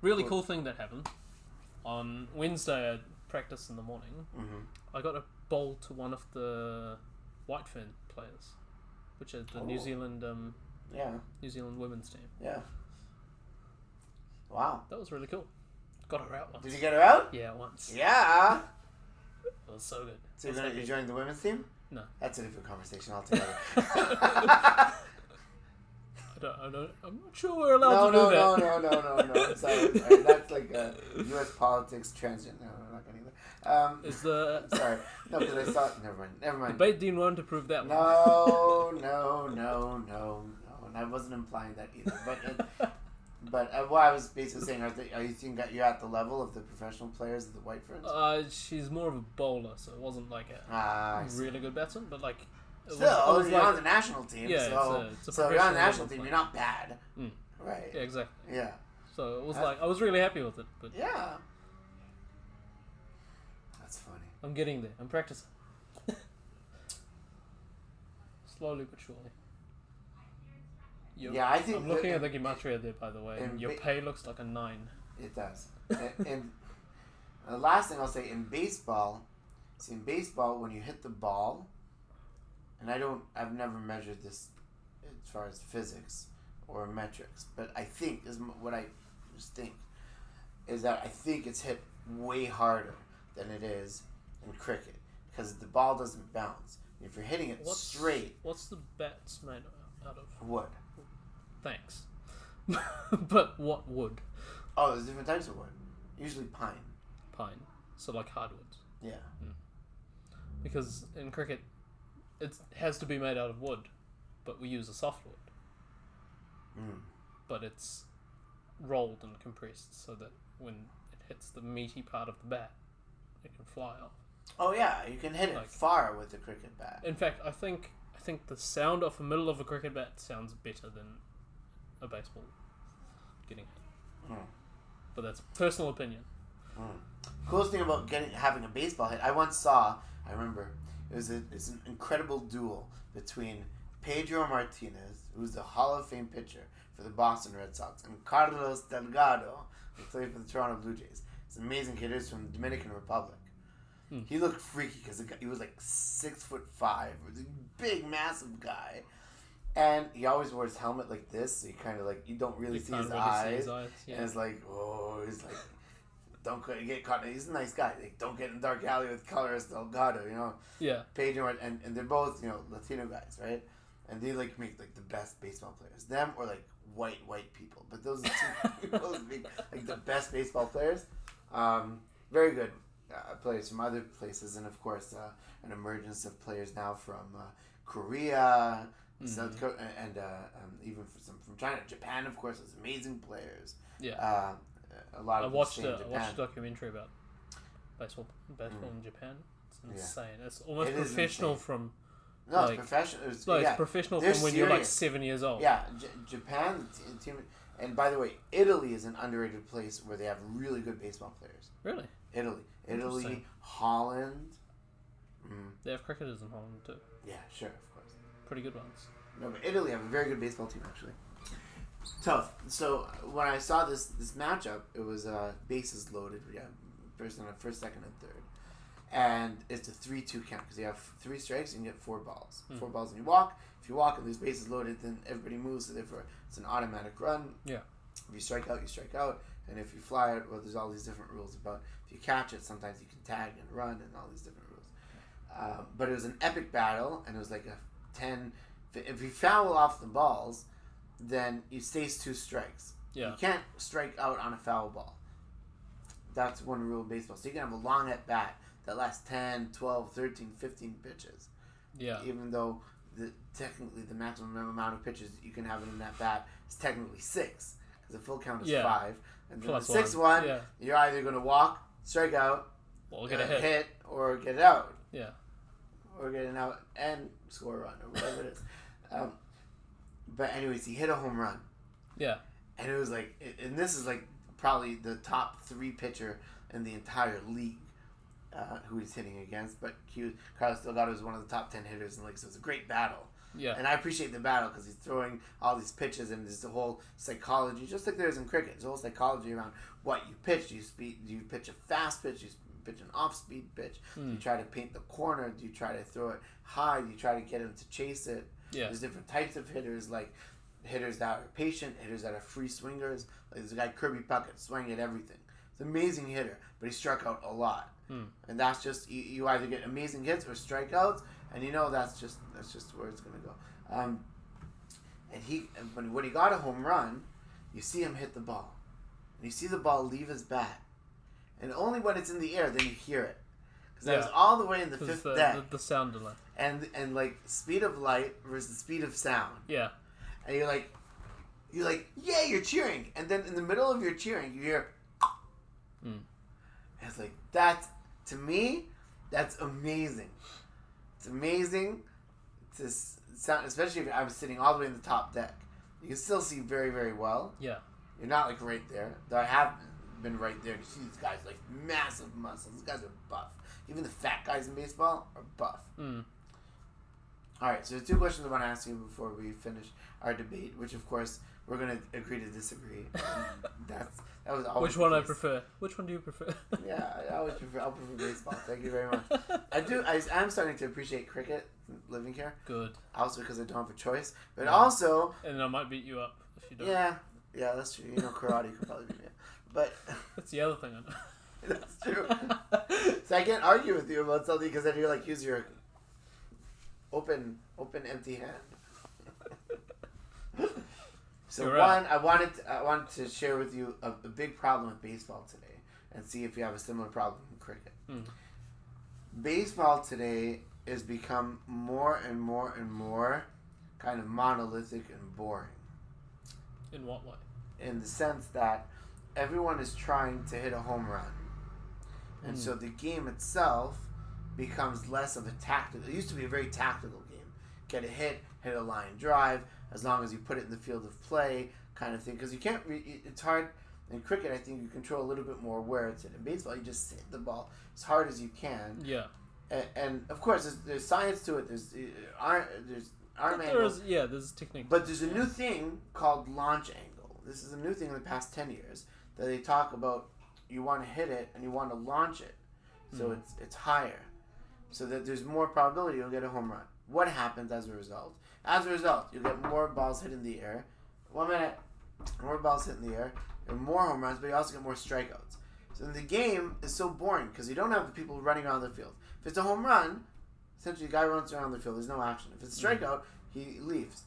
Really cool thing that happened. On Wednesday, I practiced in the morning. Mm-hmm. I got a bowl to one of the Whitefern players, which is the New Zealand Yeah. New Zealand women's team. Yeah. Wow. That was really cool. Got her out once. Did you get her out? Yeah, once. Yeah. It was so good. So you're joining the women's team? No. That's a different conversation altogether. I'm not sure we're allowed to do that. No. Sorry. That's like U.S. politics transient. No, we're not getting there. Is the Sorry. No, because I saw it. Never mind. debate Dean wanted to prove that one? No. And I wasn't implying that either. But what I was basically saying, are you think that you're at the level of the professional players of the Whiteferns? She's more of a bowler, so it wasn't like I a see. really good batsman, but like Still, you're on the national team, yeah, it's a so if you're on the professional national level team, play. you're not bad. Mm. Right. Yeah, exactly. Yeah. So it was like I was really happy with it, but Yeah. That's funny. I'm getting there. I'm practicing. Slowly but surely. Yeah, I think I'm looking at the gematria there, by the way. in Your ba- pay looks like a 9. It does. And the last thing I'll say, in baseball, See, in baseball, when you hit the ball, and I've never measured this as far as physics or metrics, but I think, is what I just think, is that I think it's hit way harder than it is in cricket, because the ball doesn't bounce. If you're hitting it straight... What's the bats made out of? Wood. Thanks. But what wood? Oh, there's different types of wood. Usually pine. Pine. So like hardwoods. Yeah. Because in cricket, it has to be made out of wood, but we use a softwood. But it's rolled and compressed so that when it hits the meaty part of the bat, it can fly off. Oh yeah, you can hit it far with the cricket bat. In fact, I think the sound off the middle of a cricket bat sounds better than a baseball getting hit. But that's personal opinion. Coolest thing about having a baseball hit, I once saw. I remember it's an incredible duel between Pedro Martinez, who's the Hall of Fame pitcher for the Boston Red Sox, and Carlos Delgado, who played for the Toronto Blue Jays. It's amazing hitters from the Dominican Republic. He looked freaky because he was like 6'5", was a big, massive guy, and he always wore his helmet like this, so you kind of like you don't really see his eyes. Yeah. And it's like, oh, he's like, don't get caught. He's a nice guy. Like, don't get in the dark alley with Carlos Delgado, you know. Yeah. Pedro and they're both Latino guys, right? And they like make like the best baseball players. Them or like white people, but those are two people make like the best baseball players. Very good. Players from other places, and of course an emergence of players now from Korea, South Korea, and even from China. Japan, of course, has amazing players. Yeah. A lot of I watched a documentary about baseball in Japan. It's insane. It's almost professional from. No, it's professional. It's professional from when you're like 7 years old. Yeah, Japan team. And by the way, Italy is an underrated place where they have really good baseball players. Really? Italy, Holland. They have cricketers in Holland too. Yeah, sure, of course. Pretty good ones. No, but Italy have a very good baseball team actually. Tough. So when I saw this matchup, it was bases loaded. We have first, second, and third, and it's a 3-2 count because you have 3 strikes and you get 4 balls. 4 balls and you walk. If you walk and there's bases loaded, then everybody moves. So therefore, it's an automatic run. Yeah. If you strike out, you strike out. And if you fly it, well, there's all these different rules about if you catch it, sometimes you can tag and run and all these different rules. But it was an epic battle, and it was like a 10. If you foul off the balls, then it stays 2 strikes. Yeah. You can't strike out on a foul ball. That's one rule of baseball. So you can have a long at bat that lasts 10, 12, 13, 15 pitches. Yeah. Even though technically the maximum amount of pitches you can have in that bat is technically 6. The full count is 5, and then the 6th one, you're either going to walk, strike out, or get a hit, or get it out. Yeah, or get an out and score a run or whatever it is. But anyways, he hit a home run. Yeah, and it was like, and this is like probably the top 3 pitcher in the entire league who he's hitting against. But Carlos Delgado is one of the top 10 hitters in the league, so it's a great battle. Yeah. And I appreciate the battle because he's throwing all these pitches, and there's the whole psychology, just like there is in cricket. There's a whole psychology around what you pitch. Do you pitch a fast pitch? Do you pitch an off-speed pitch? Do you try to paint the corner? Do you try to throw it high? Do you try to get him to chase it? Yeah. There's different types of hitters, like hitters that are patient, hitters that are free swingers. Like there's a guy, Kirby Puckett, swinging at everything. He's an amazing hitter, but he struck out a lot. And that's just, you either get amazing hits or strikeouts, and that's just where it's going to go. And when he got a home run, you see him hit the ball. And you see the ball leave his bat. And only when it's in the air, then you hear it. Because that was all the way in the 5th deck. The sound delay. And like, speed of light versus speed of sound. Yeah. And you're like, yeah, you're cheering. And then in the middle of your cheering, you hear... And it's like, to me, that's amazing. It's amazing to sound, especially if I was sitting all the way in the top deck. You can still see very, very well. Yeah. You're not like right there. Though I have been right there. You see these guys like massive muscles. These guys are buff. Even the fat guys in baseball are buff. All right, so there's two questions I want to ask you before we finish our debate, which of course we're going to agree to disagree. That was always Which one I prefer? Which one do you prefer? Yeah, I'll prefer baseball. Thank you very much. I'm starting to appreciate cricket living here. Good. Also because I don't have a choice, but also. And I might beat you up if you don't. Yeah, that's true. You know, karate could probably beat me up, but. That's the other thing I know. That's true. So I can't argue with you about something because then you're like, use your open, empty hand. So You're right. I wanted to share with you a big problem with baseball today, and see if you have a similar problem in cricket. Baseball today has become more and more and more kind of monolithic and boring. In what way? In the sense that everyone is trying to hit a home run. And so the game itself becomes less of a tactical. It used to be a very tactical game. Get a hit a line drive, as long as you put it in the field of play, kind of thing. Because you can't. It's hard in cricket. I think you control a little bit more where it's hit. In baseball, you just hit the ball as hard as you can. Yeah. And of course, there's science to it. There's arm angle. There's technique. But there's a new thing called launch angle. This is a new thing in the past 10 years that they talk about. You want to hit it and you want to launch it, so it's higher, so that there's more probability you'll get a home run. What happens as a result? As a result, you get more balls hit in the air. 1 minute, more balls hit in the air, and more home runs, but you also get more strikeouts. So the game is so boring because you don't have the people running around the field. If it's a home run, essentially the guy runs around the field. There's no action. If it's a strikeout, he leaves.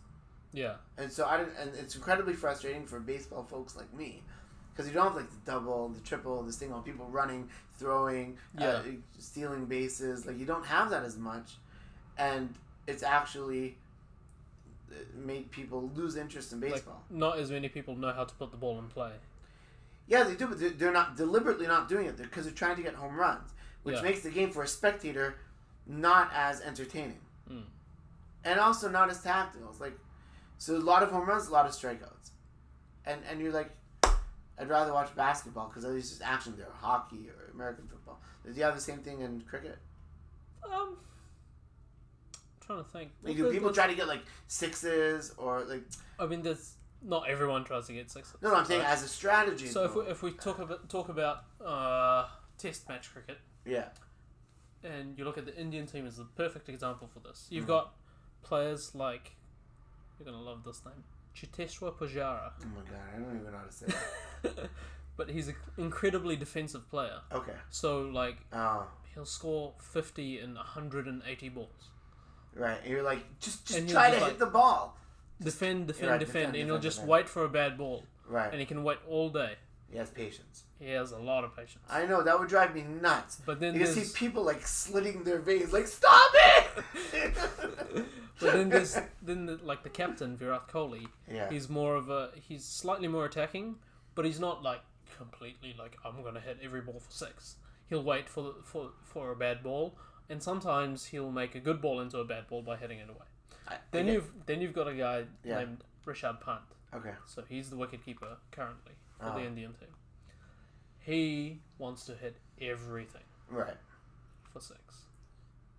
Yeah. And so and it's incredibly frustrating for baseball folks like me. Because you don't have like the double, the triple, this thing on people running, throwing, stealing bases. Like you don't have that as much, and it's actually made people lose interest in baseball. Like, not as many people know how to put the ball in play. Yeah, they do, but they're not deliberately not doing it because they're trying to get home runs, which makes the game for a spectator not as entertaining, and also not as tactical. It's like so a lot of home runs, a lot of strikeouts, and you're like. I'd rather watch basketball because at least there's action there, or hockey or American football. Do you have the same thing in cricket? I'm trying to think. Like, do people try to get like sixes or like? I mean, there's not everyone tries to get sixes. No, I'm saying as a strategy. So if we talk about test match cricket, and you look at the Indian team as the perfect example for this. You've got players like, you're gonna love this name, Cheteshwar Pujara. Oh my god, I don't even know how to say that. But he's an incredibly defensive player. Okay. So, like, he'll score 50 and 180 balls. Right, and you're like, just try to hit the ball. Defend, and he'll just wait for a bad ball. Right. And he can wait all day. He has patience. He has a lot of patience. I know, that would drive me nuts. But then you see people, like, slitting their veins, like, stop it! But then there's the captain Virat Kohli. Yeah. He's slightly more attacking, but he's not like completely like I'm gonna hit every ball for six. He'll wait for a bad ball, and sometimes he'll make a good ball into a bad ball by hitting it away. Then you've got a guy named Rishabh Pant. Okay. So he's the wicketkeeper currently for the Indian team. He wants to hit everything. Right. For six.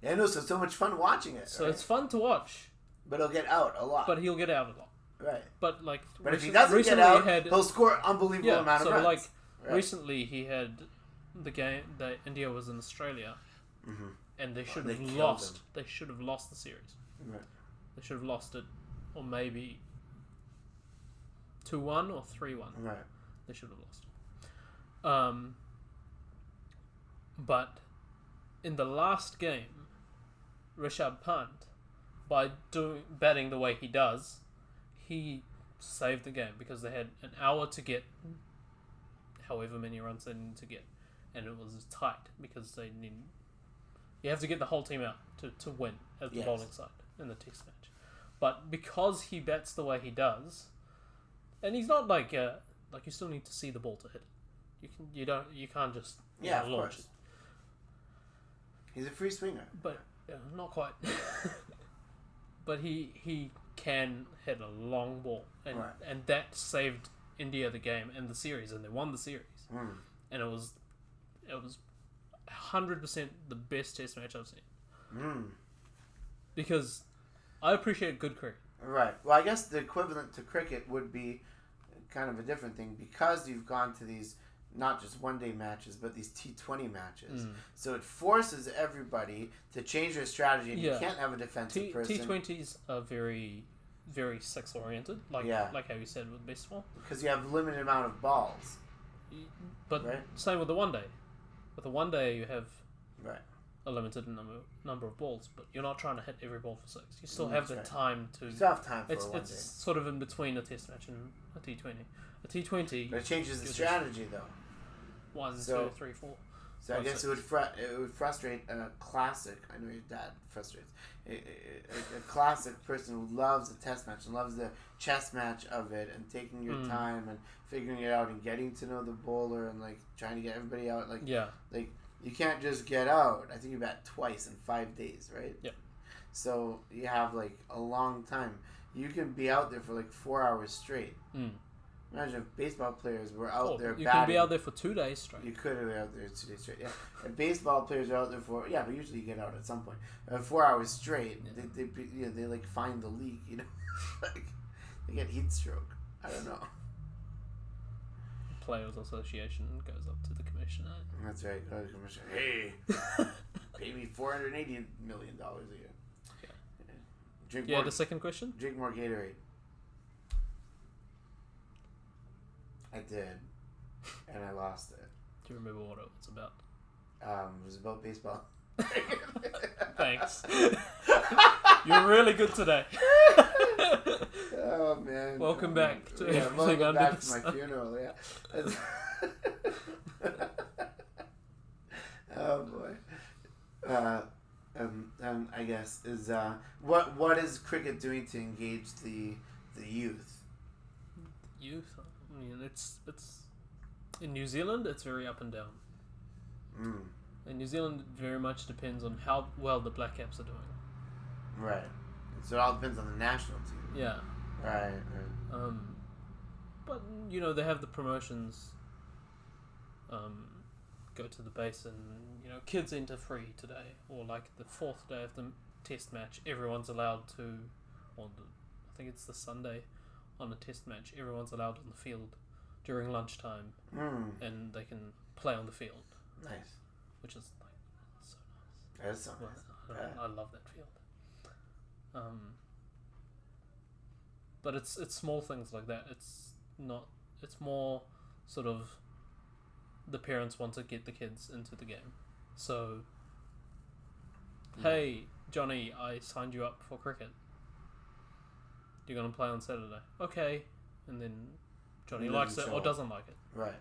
Yeah, I know, so it's so much fun watching it. So it's fun to watch. But he'll get out a lot. But he'll get out a lot. Right. But like, if he doesn't get out, he'll score unbelievable amount of runs. So like, recently he had the game that India was in Australia, and they should have lost. They should have lost the series. Right. They should have lost it, or maybe 2-1 or 3-1. Right. They should have lost. But in the last game, Rishabh Pant, by batting the way he does, he saved the game because they had an hour to get however many runs they needed to get, and it was tight because they needed. You have to get the whole team out to win as the bowling side in the test match. But because he bats the way he does, and he's not like you still need to see the ball to hit it. You can't just launch it. He's a free swinger. But not quite. But he can hit a long ball, and that saved India the game and the series, and they won the series. And it was 100% the best test match I've seen. Because I appreciate good cricket. Right. Well, I guess the equivalent to cricket would be kind of a different thing because you've gone to these not just one-day matches, but these T20 matches. So it forces everybody to change their strategy, and you can't have a defensive person. T20s are very, very six-oriented, like how you said with baseball. Because you have a limited amount of balls. But same with the one-day. With the one-day, you have right. a limited number of balls, but you're not trying to hit every ball for six. You still have the time to... You still have time for it's, a one-day. It's sort of in between a test match and a T20. A T20... But it changes the strategy, though. 1, 2, 3, 4. So I guess it would frustrate a classic. I know your dad frustrates a classic person who loves a test match and loves the chess match of it and taking your time and figuring it out and getting to know the bowler and like trying to get everybody out. Like you can't just get out. I think you bat twice in 5 days, right? Yeah. So you have like a long time. You can be out there for like 4 hours straight. Imagine if baseball players were out there you batting. can be out there for 2 days straight. You could be out there 2 days straight, yeah. If baseball players are out there for... Yeah, but usually you get out at some point. 4 hours straight, they like find the leak, you know? Like, they get heat stroke. I don't know. Players Association goes up to the commissioner. That's right. Go to the commissioner. Hey, pay me $480 million a year. Yeah. Drink more, the second question? Drink more Gatorade. I did, and I lost it. Do you remember what it was about? It was about baseball. Thanks. You're really good today. Oh man! Welcome back to everything welcome under back the to my sun. funeral. Yeah. Oh boy. I guess is what is cricket doing to engage the youth? Youth. I mean, it's in New Zealand. It's very up and down. In New Zealand, it very much depends on how well the Black Caps are doing. Right. So it all depends on the national team. Yeah. Right. But you know they have the promotions. Go to the base and kids enter free today, or like the 4th day of the test match, everyone's allowed to. I think it's the Sunday. On a test match, everyone's allowed on the field during lunchtime, and they can play on the field. Nice. Which is like so nice. That is so nice. I love that field. But it's small things like that. It's more sort of the parents want to get the kids into the game. So, hey Johnny, I signed you up for cricket. You're going to play on Saturday. Okay. And then Johnny likes it or doesn't like it. Right.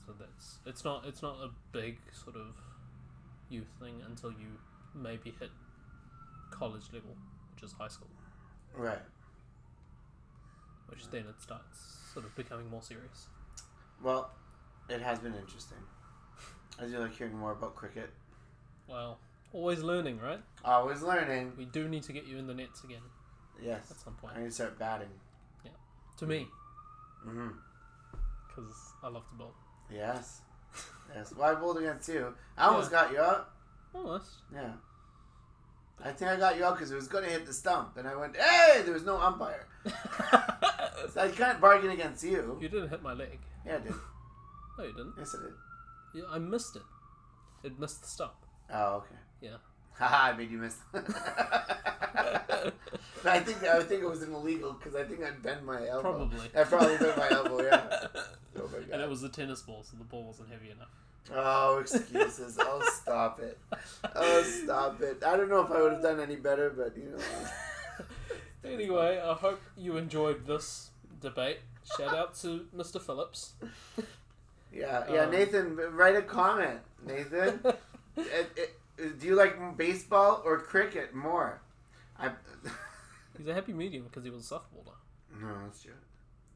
So it's not a big sort of youth thing until you maybe hit college level, which is high school. Right. Which then it starts sort of becoming more serious. Well, it has been interesting. I do like hearing more about cricket. Well, always learning, right? Always learning. We do need to get you in the nets again. Yes. At some point. I need to start batting. Yeah. To me. Mm-hmm. Because I love to bowl. Yes. Yes. Well, I bowled against you. I almost got you out. Almost. Yeah. I think I got you out because it was going to hit the stump. And I went, hey! There was no umpire. So I can't bargain against you. You didn't hit my leg. Yeah, I did. No, you didn't. Yes, I did. Yeah, I missed it. It missed the stump. Oh, okay. Yeah. Haha, I made you miss. But I think it was an illegal because I think I'd bend my elbow. Probably. I probably bent my elbow, yeah. Oh my God. And it was a tennis ball, so the ball wasn't heavy enough. Oh, excuses. Oh, stop it. Oh, stop it. I don't know if I would have done any better, but Anyway, I hope you enjoyed this debate. Shout out to Mr. Phillips. Yeah, Nathan, write a comment. Nathan, do you like baseball or cricket more? He's a happy medium because he was a softballer. No, that's true.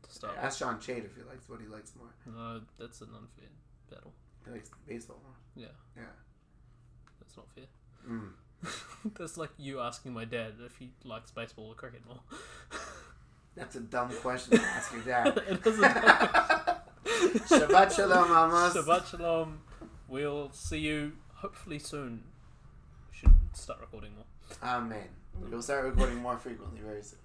To start Ask Sean Chade if he likes what he likes more. No, that's an unfair battle. He likes baseball more. Yeah. Yeah. That's not fair. That's like you asking my dad if he likes baseball or cricket more. That's a dumb question to ask your dad. It is a dumb question. Shabbat shalom, Amos. Shabbat shalom. We'll see you hopefully soon. should start recording more. Amen. We'll start recording more frequently very soon.